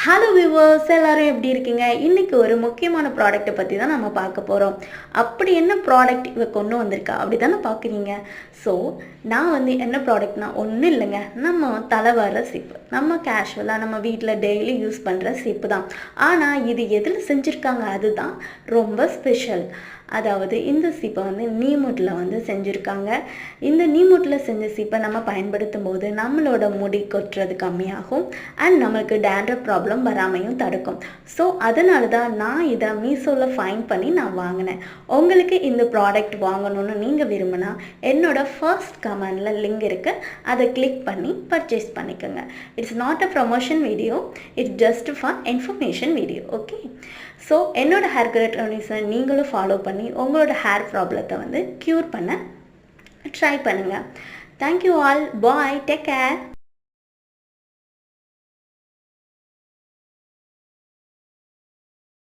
Hello viewers எல்லாரும் எப்படி இருக்கீங்க? இன்னைக்கு ஒரு முக்கியமான ப்ராடக்ட்டை பற்றி தான் நம்ம பார்க்க போகிறோம். அப்படி என்ன ப்ராடக்ட் இவ கொண்டு வந்திருக்கா அப்படி தானே பார்க்குறீங்க. ஸோ நான் என்ன ப்ராடக்ட்னா ஒன்றும் இல்லைங்க, நம்ம தலை வர சீப்பு. நம்ம கேஷுவலாக நம்ம வீட்டில் டெய்லி யூஸ் பண்ணுற சீப்பு தான். ஆனால் இது எதில் செஞ்சுருக்காங்க அதுதான் ரொம்ப ஸ்பெஷல். அதாவது இந்த சீப்பை நீமுட்டில் செஞ்சுருக்காங்க. இந்த நீமுட்டில் செஞ்ச சீப்பை நம்ம பயன்படுத்தும் போது நம்மளோட முடி கொட்டுறது கம்மியாகும் அண்ட் நம்மளுக்கு டேண்ட்ரஃப் ப்ராப்ளம் வராமையும் தடுக்கும். ஸோ அதனால தான் நான் இதை மீஷோவில் ஃபைன் பண்ணி நான் வாங்கினேன். உங்களுக்கு இந்த ப்ராடக்ட் வாங்கணும்னு நீங்கள் விரும்பினா என்னோட ஃபர்ஸ்ட் கமெண்டில் லிங்க் இருக்குது, அதை கிளிக் பண்ணி பர்ச்சேஸ் பண்ணிக்கோங்க. It's not a promotion video, it's just for information video. Okay, so என்னோட ஹேர் கலர் ரெவன்யூஸை நீங்களும் ஃபாலோ பண்ணி உங்களோட ஹேர் ப்ராப்ளத்தை க்யூர் பண்ண ட்ரை பண்ணுங்கள். தேங்க்யூ ஆல், பாய், டேக் கேர்.